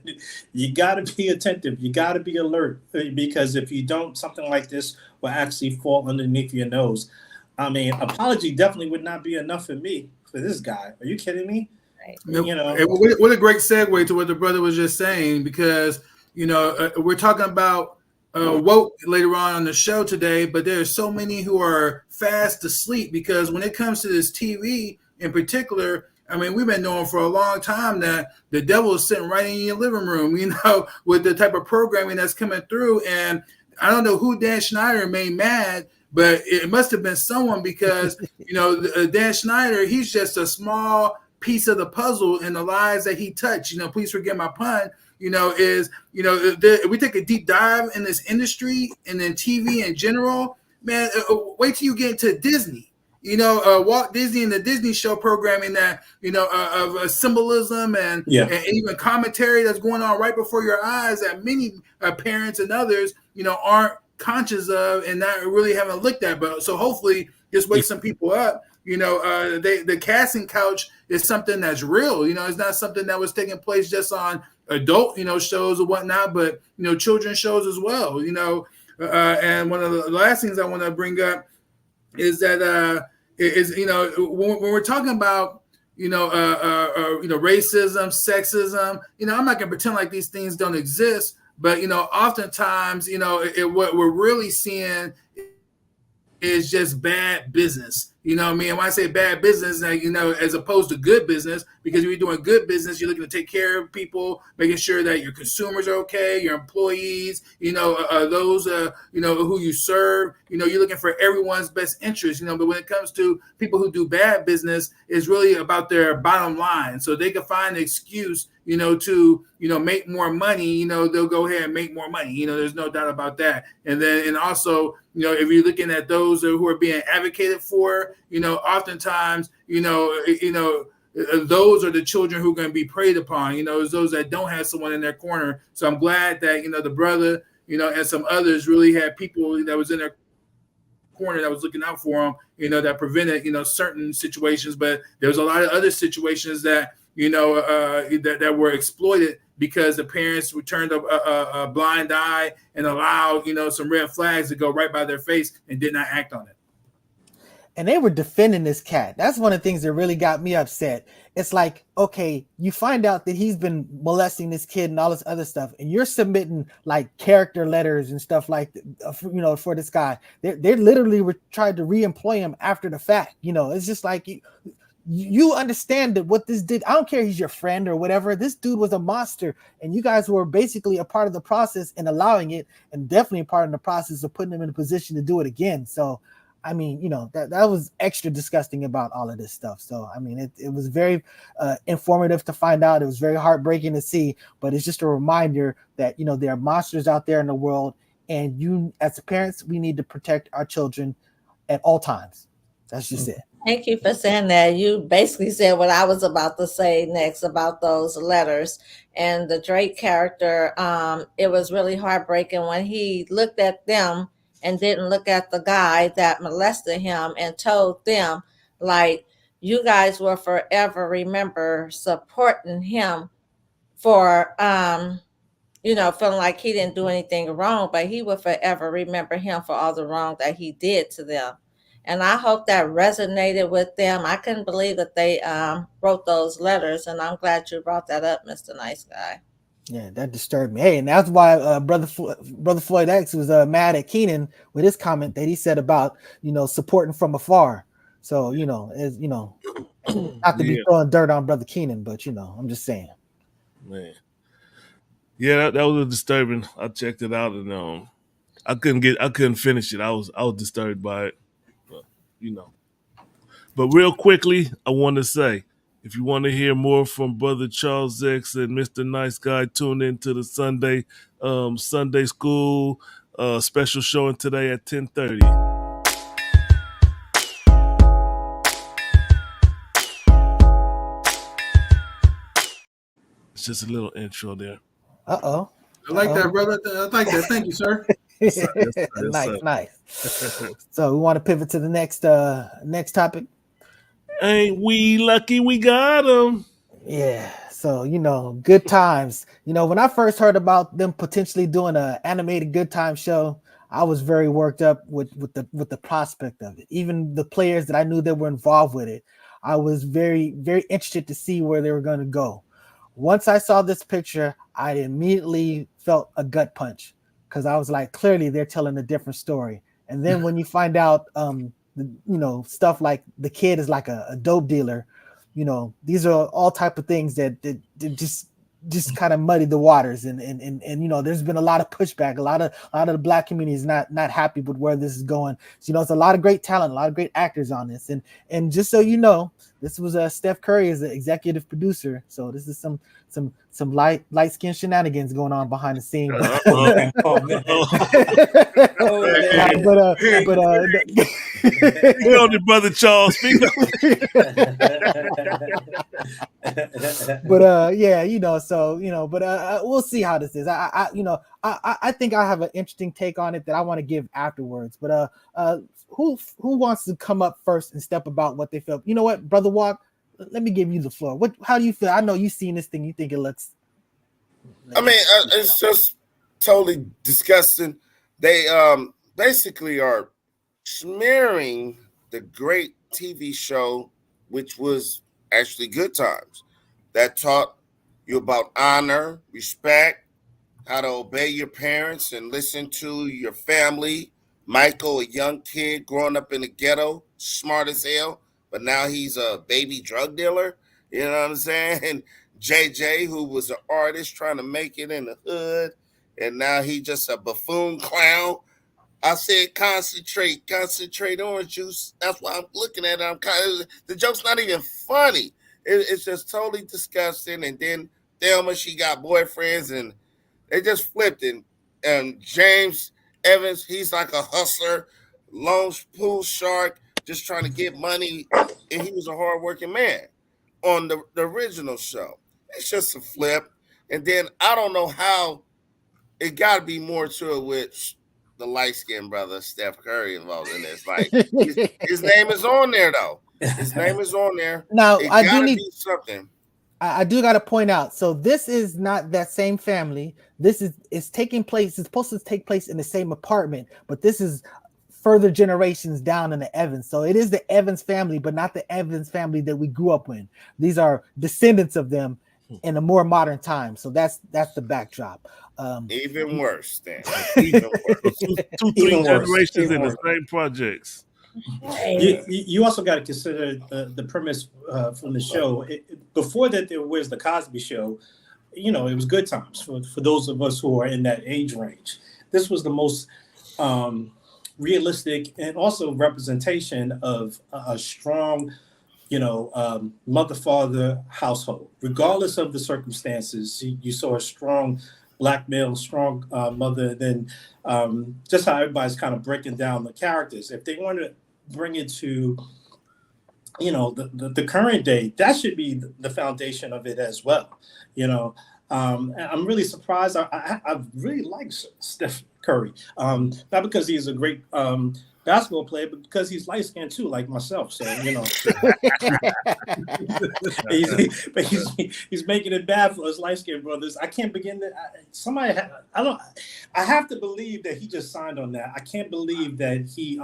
You got to be attentive. You got to be alert, because if you don't, something like this will actually fall underneath your nose. I mean, apology definitely would not be enough for me, for this guy. Are you kidding me? Right. You know, what a great segue to what the brother was just saying, because you know we're talking about woke later on the show today, but there are so many who are fast asleep, because when it comes to this TV in particular, I mean, we've been knowing for a long time that the devil is sitting right in your living room, you know, with the type of programming that's coming through. And I don't know who Dan Schneider made mad, but it must have been someone, because, you know, Dan Schneider, he's just a small piece of the puzzle in the lives that he touched. You know, please forget my pun. You know, is, you know, we take a deep dive in this industry and then TV in general, man, wait till you get into Disney. You know, Walt Disney and the Disney show programming that, you know, of symbolism and even commentary that's going on right before your eyes that many parents and others, you know, aren't conscious of and not really haven't looked at. But so hopefully just wake some people up. You know, the casting couch is something that's real. You know, it's not something that was taking place just on adult, you know, shows or whatnot, but, you know, children's shows as well. You know, and one of the last things I want to bring up is that is, you know, when we're talking about, you know, racism, sexism, you know, I'm not gonna pretend like these things don't exist, but, you know, oftentimes, you know, what we're really seeing is just bad business. You know what I mean? And when I say bad business, you know, as opposed to good business, because if you're doing good business, you're looking to take care of people, making sure that your consumers are okay, your employees, you know, those, you know, who you serve, you know, you're looking for everyone's best interest, you know, but when it comes to people who do bad business, it's really about their bottom line. So they can find an excuse, you know, to, you know, make more money, you know, they'll go ahead and make more money. You know, there's no doubt about that. And then, and also, you know, if you're looking at those who are being advocated for, but oftentimes, those are the children who are going to be preyed upon. It's those that don't have someone in their corner. So I'm glad that the brother, and some others really had people that was in their corner that was looking out for them, that prevented certain situations. But there was a lot of other situations that that were exploited because the parents turned a blind eye and allowed some red flags to go right by their face and did not act on it. And they were defending this cat. That's one of the things that really got me upset. It's like, okay, you find out that he's been molesting this kid and all this other stuff, and you're submitting like character letters and stuff like, for this guy. They literally were trying to re-employ him after the fact. It's just like you understand that what this did. I don't care if he's your friend or whatever. This dude was a monster, and you guys were basically a part of the process in allowing it, and definitely a part of the process of putting him in a position to do it again. So. I mean, that was extra disgusting about all of this stuff. So, I mean, it was very informative to find out. It was very heartbreaking to see, but it's just a reminder that, there are monsters out there in the world, and you, as parents, we need to protect our children at all times. That's just it. Thank you for saying that. You basically said what I was about to say next about those letters and the Drake character. It was really heartbreaking when he looked at them and didn't look at the guy that molested him and told them, like, you guys will forever remember supporting him for, feeling like he didn't do anything wrong, but he will forever remember him for all the wrong that he did to them. And I hope that resonated with them. I couldn't believe that they wrote those letters, and I'm glad you brought that up, Mr. Nice Guy. Yeah, that disturbed me. Hey, and that's why brother Floyd X was mad at Keenan with his comment that he said about supporting from afar. So as not to be throwing dirt on brother Keenan, but I'm just saying. Man, yeah, that was disturbing. I checked it out and I couldn't finish it. I was disturbed by it, but But real quickly, I want to say, if you want to hear more from Brother Charles X and Mr. Nice Guy, tune in to the Sunday School special showing today at 10:30. It's just a little intro there. Uh-oh. I like that, brother. I like that. Thank you, sir. Yes, sir. Nice. So we want to pivot to the next topic. Ain't we lucky we got them? Yeah. So, good times. When I first heard about them potentially doing an animated Good Time show, I was very worked up with the prospect of it. Even the players that I knew that were involved with it, I was very, very interested to see where they were going to go. Once I saw this picture, I immediately felt a gut punch because I was like, clearly they're telling a different story. And then when you find out, stuff like the kid is like a dope dealer, these are all type of things that just kind of muddy the waters. And there's been a lot of pushback. A lot of the Black community is not happy with where this is going. So, it's a lot of great talent, a lot of great actors on this. And just so you know, this was Steph Curry as the executive producer. So this is some light-skinned shenanigans going on behind the scenes. Speak on it, Brother Charles. Speak on it. We'll see how this is. I think I have an interesting take on it that I want to give afterwards. But who wants to come up first and step about what they feel? You know what, Brother Walk? Let me give you the floor. How do you feel? I know you've seen this thing. You think it looks? I mean, it's just totally disgusting. They basically are smearing the great TV show, which was actually Good Times, that taught you about honor, respect, how to obey your parents and listen to your family. Michael, a young kid growing up in the ghetto, smart as hell, but now he's a baby drug dealer. You know what I'm saying? And JJ, who was an artist trying to make it in the hood, and now he's just a buffoon clown. I said, concentrate orange juice. That's why I'm looking at it. The joke's not even funny. It's just totally disgusting. And then Thelma, she got boyfriends, and they just flipped it. And James Evans, he's like a hustler, lone pool shark, just trying to get money, and he was a hardworking man on the original show. It's just a flip. And then I don't know how it got to be more to it with the light-skinned brother Steph Curry involved in this. Like his name is on there though. His name is on there. Now it I gotta do need be something. I do got to point out. So this is not that same family. This is taking place. It's supposed to take place in the same apartment, but this is further generations down in the Evans. So it is the Evans family, but not the Evans family that we grew up with. These are descendants of them in a more modern time. So that's the backdrop. Even worse, then. Even worse. Two, three generations in the same projects. You also got to consider the premise from the show. Before that, there was the Cosby Show. You know, it was good times for those of us who are in that age range. This was the most realistic and also representation of a strong, mother-father household. Regardless of the circumstances, you saw a strong Black male, strong mother. Then just how everybody's kind of breaking down the characters. If they want to bring it to, the current day, that should be the foundation of it as well. I'm really surprised. I really like Steph Curry, not because he's a great basketball player, but because he's light skinned too, like myself. So he's making it bad for us light skinned brothers. I can't begin to. I have to believe that he just signed on that. I can't believe that he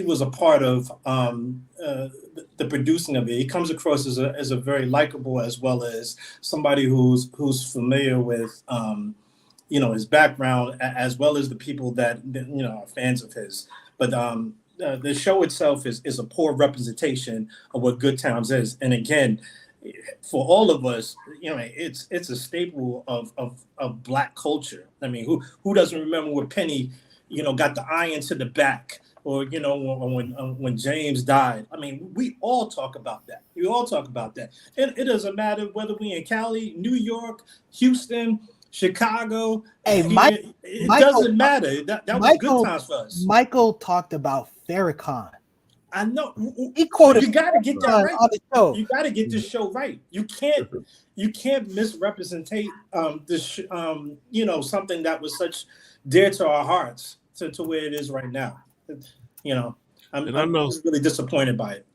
was a part of the producing of it. He comes across as a very likable, as well as somebody who's familiar with his background, as well as the people that are fans of his. But the show itself is a poor representation of what Good Times is. And again, for all of us, it's a staple of Black culture. I mean, who doesn't remember when Penny, got the iron to the back? Or when James died. I mean, we all talk about that. We all talk about that. It doesn't matter whether we in Cali, New York, Houston, Chicago. Hey, it doesn't matter. That was good times for us. Michael talked about Farrakhan. I know. He quoted. You got to get that right. On the show. You got to get this show right. You can't misrepresentate this. Something that was such dear to our hearts to where it is right now. I'm really disappointed by it.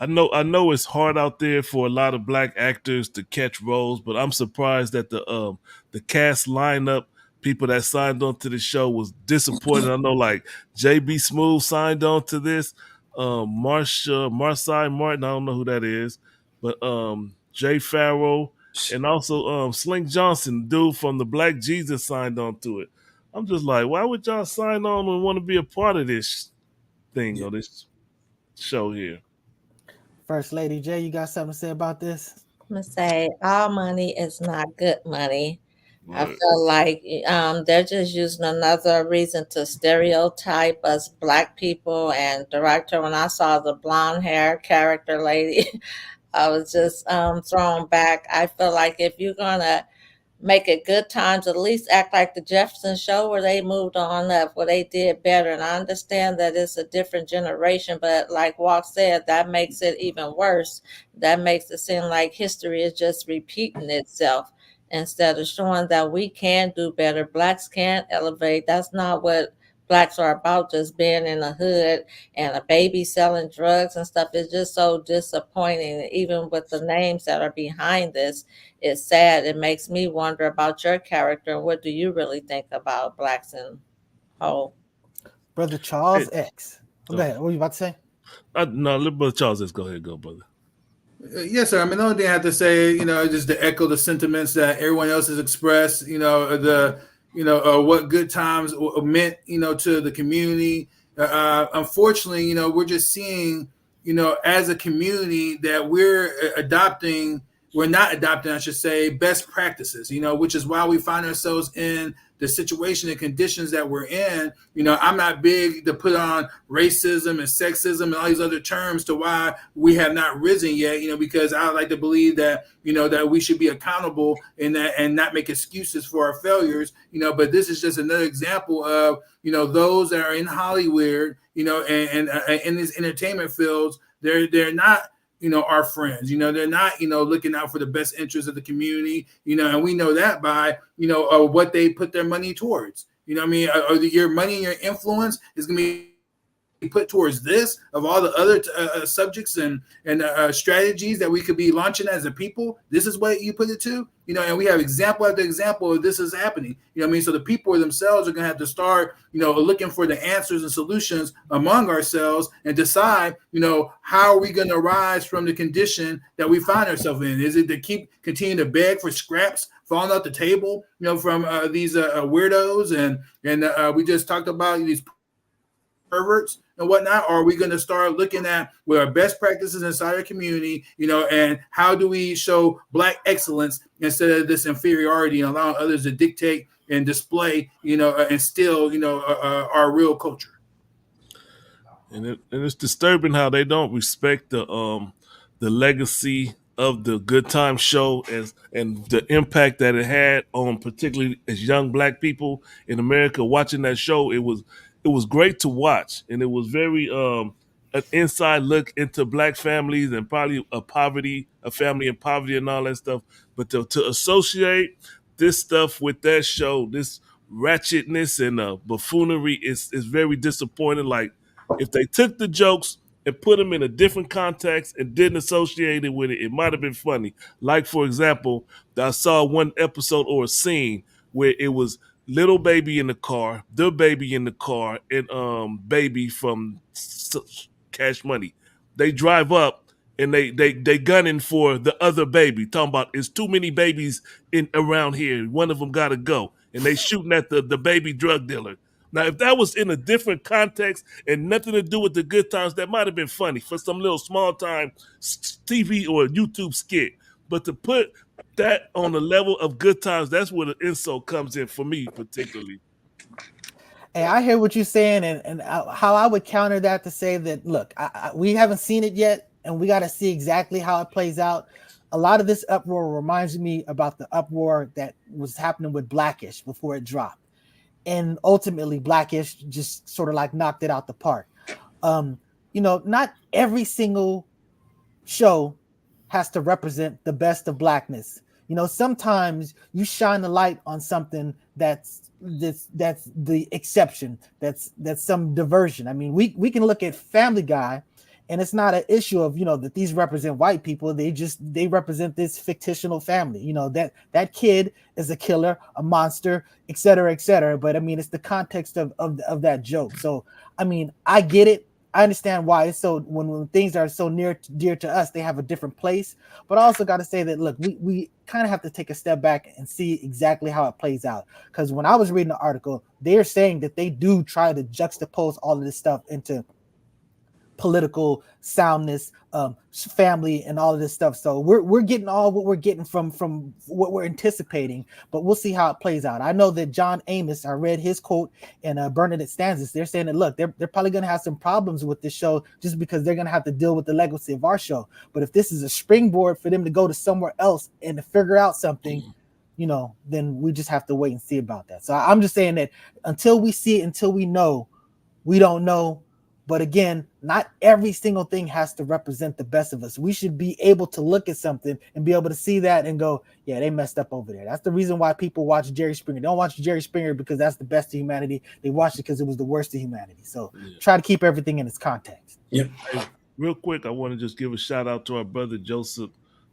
I know it's hard out there for a lot of Black actors to catch roles, but I'm surprised that the cast lineup, people that signed on to the show, was disappointed. I know like JB Smooth signed on to this, Marcy Martin, I don't know who that is, but Jay Farrell and also Slink Johnson, dude from the Black Jesus, signed on to it. I'm just like, why would y'all sign on and want to be a part of this thing or this show here? First Lady J, you got something to say about this? I'm gonna say all money is not good money. Right. I feel like they're just using another reason to stereotype us Black people. And director, when I saw the blonde hair character lady, I was just thrown back. I feel like if you're gonna make it good times, at least act like the Jefferson Show, where they moved on up, where they did better. And I understand that it's a different generation, but like Walk said, that makes it even worse. That makes it seem like history is just repeating itself instead of showing that we can do better. Blacks can elevate. That's not what Blacks are about, just being in the hood and a baby selling drugs and stuff. It's just so disappointing. Even with the names that are behind this, it's sad. It makes me wonder about your character. What do you really think about Blacks in whole? Brother Charles X. Go ahead. What were you about to say? No, let Brother Charles X go ahead. Go, brother. Yes, sir. I mean, the only thing I have to say, just to echo the sentiments that everyone else has expressed, what Good Times meant, to the community. Unfortunately, we're just seeing, as a community that we're adopting we're not adopting, I should say, best practices, which is why we find ourselves in the situation and conditions that we're in. I'm not big to put on racism and sexism and all these other terms to why we have not risen yet, because I like to believe that, that we should be accountable in that and not make excuses for our failures, but this is just another example of, those that are in Hollywood, and in these entertainment fields, they're not, our friends, they're not, looking out for the best interests of the community, and we know that by, what they put their money towards, what I mean, your money and your influence is going to be put towards this of all the other subjects and strategies that we could be launching as a people. This is what you put it to, and we have example after example of this is happening. What I mean? So the people themselves are going to have to start, looking for the answers and solutions among ourselves and decide, how are we going to rise from the condition that we find ourselves in? Is it to continue to beg for scraps falling off the table, from these weirdos and we just talked about these perverts and whatnot? Or are we going to start looking at what are best practices inside our community, and how do we show Black excellence instead of this inferiority and allowing others to dictate and display, and still, our real culture? And it's disturbing how they don't respect the legacy of the Good Time show and the impact that it had on particularly as young Black people in America watching that show. It was great to watch, and it was very an inside look into Black families and probably a family in poverty and all that stuff. But to associate this stuff with that show, this ratchetness and buffoonery is very disappointing. Like, if they took the jokes and put them in a different context and didn't associate it with it, it might have been funny. Like, for example, I saw one episode or a scene where it was little baby in the car, the baby in the car, and baby from Cash Money. They drive up and they gunning for the other baby, talking about it's too many babies in around here. One of them got to go, and they shooting at the baby drug dealer. Now, if that was in a different context and nothing to do with the Good Times, that might have been funny for some little small time TV or YouTube skit. But to put that on the level of Good Times, that's where the insult comes in for me, particularly. Hey, I hear what you're saying, and how I would counter that to say that, look, we haven't seen it yet, and we got to see exactly how it plays out. A lot of this uproar reminds me about the uproar that was happening with Blackish before it dropped. And ultimately, Blackish just sort of like knocked it out the park. Not every single show has to represent the best of Blackness. Sometimes you shine the light on something that's the exception. That's some diversion. I mean, we can look at Family Guy, and it's not an issue of that these represent white people. They represent this fictional family. That kid is a killer, a monster, et cetera, et cetera. But I mean, it's the context of that joke. So I mean, I get it. I understand why it's so when things are so dear to us, they have a different place. But I also got to say that, look, we kind of have to take a step back and see exactly how it plays out. Because when I was reading the article, they're saying that they do try to juxtapose all of this stuff into political soundness, family, and all of this stuff. So we're getting all what we're getting from what we're anticipating, but we'll see how it plays out. I know that John Amos, I read his quote in Bernadette Stanzas. They're saying that, look, they're probably going to have some problems with this show just because they're going to have to deal with the legacy of our show. But if this is a springboard for them to go to somewhere else and to figure out something, then we just have to wait and see about that. So I'm just saying that until we see it, until we know, we don't know. But again, not every single thing has to represent the best of us. We should be able to look at something and be able to see that and go, yeah, they messed up over there. That's the reason why people watch Jerry Springer. They don't watch Jerry Springer because that's the best of humanity. They watch it because it was the worst of humanity. So try to keep everything in its context. Yep. Hey, real quick, I want to just give a shout out to our brother Joseph.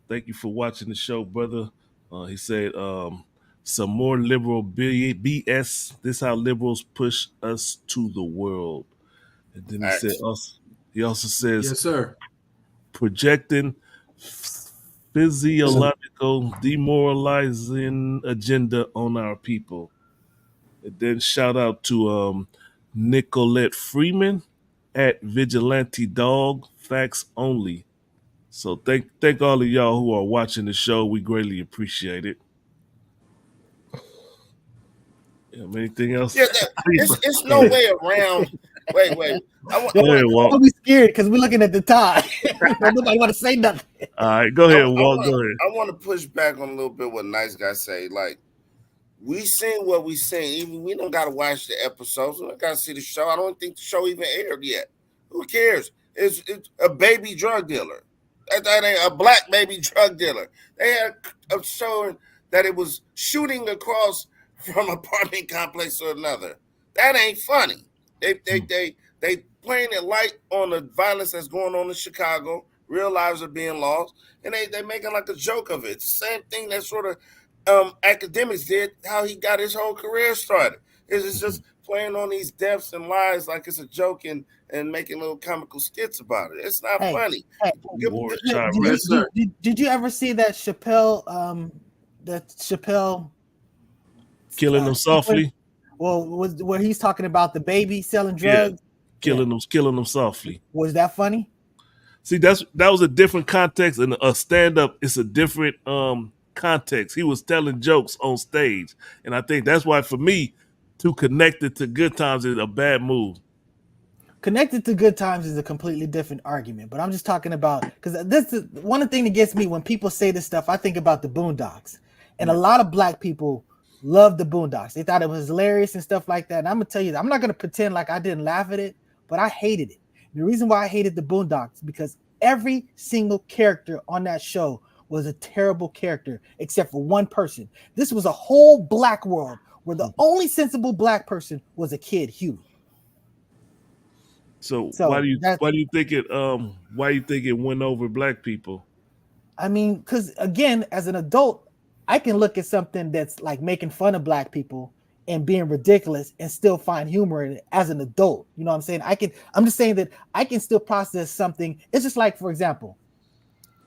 Thank you for watching the show, brother. He said, some more liberal BS. This is how liberals push us to the world. And then he also says, Yes, sir. Projecting physiological demoralizing agenda on our people. And then shout out to Nicolette Freeman at Vigilante Dog, facts only. So thank all of y'all who are watching the show. We greatly appreciate it. Anything else? Yeah, it's no way around. Wait. Go ahead, Walt. Don't be scared because we're looking at the time. Nobody want to say nothing. All right, go ahead, Walt. Go ahead. I want to push back on a little bit what Nice Guy say. Like, we sing what we sing. Even we don't got to watch the episodes. We don't got to see the show. I don't think the show even aired yet. Who cares? It's a baby drug dealer. That ain't a black baby drug dealer. They had a showing that it was shooting across from apartment complex to another. That ain't funny. They playing it light on the violence that's going on in Chicago. Real lives are being lost, and they making like a joke of it. It's the same thing that sort of academics did, how he got his whole career started. It's just playing on these deaths and lies like it's a joke and making little comical skits about it. It's not funny. Hey, did you ever see that Chappelle Killing them softly? Well, where he's talking about the baby selling drugs? Killing them softly. Was that funny? See, that was a different context, and a stand-up is a different context. He was telling jokes on stage, and I think that's why, for me, to connect it to Good Times is a bad move. Connected to Good Times is a completely different argument, but I'm just talking about, because this is one thing that gets me when people say this stuff. I think about the Boondocks, and a lot of black people love the Boondocks. They thought it was hilarious and stuff like that. And I'm gonna tell you, I'm not gonna pretend like I didn't laugh at it, but I hated it. The reason why I hated the Boondocks because every single character on that show was a terrible character, except for one person. This was a whole black world where the only sensible black person was a kid, Huey. So why do you think it went over black people? I mean, because again, as an adult, I can look at something that's like making fun of black people and being ridiculous and still find humor in it as an adult. You know what I'm saying? I'm just saying that I can still process something. It's just like, for example,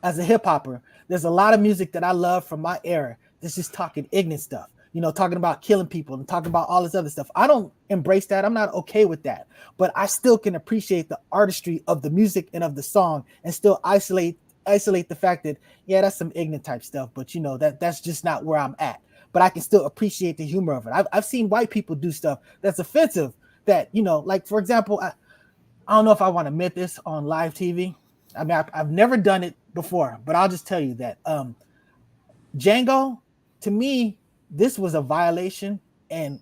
as a hip hopper, there's a lot of music that I love from my era that's just talking ignorant stuff, you know, talking about killing people and talking about all this other stuff. I don't embrace that. I'm not okay with that, but I still can appreciate the artistry of the music and of the song and still isolate the fact that, yeah, that's some ignorant type stuff, but you know, that's just not where I'm at. But I can still appreciate the humor of it. I've seen white people do stuff that's offensive that, you know, like, for example, I don't know if I want to admit this on live TV. I mean, I've never done it before, but I'll just tell you that Django, to me, this was a violation. And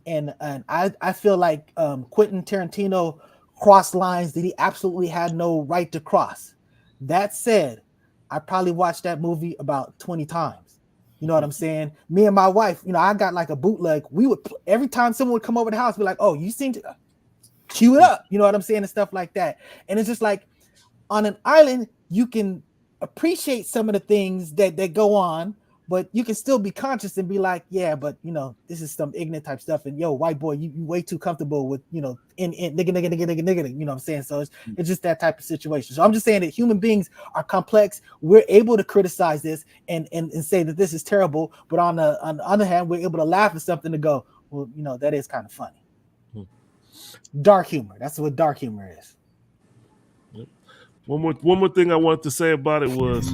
I feel like Quentin Tarantino crossed lines that he absolutely had no right to cross. That said, I probably watched that movie about 20 times. You know what I'm saying? Me and my wife, you know, I got like a bootleg. We would, every time someone would come over the house, be like, oh, you seem to cue it up. You know what I'm saying? And stuff like that. And it's just like on an island, you can appreciate some of the things that go on, but you can still be conscious and be like, yeah, but you know, this is some ignorant type stuff. And yo, white boy, you way too comfortable with, you know, in nigga, you know what I'm saying? So it's just that type of situation. So I'm just saying that human beings are complex. We're able to criticize this and say that this is terrible, but on the other hand, we're able to laugh at something to go, well, you know, that is kind of funny. Dark humor. That's what dark humor is. One more thing I wanted to say about it was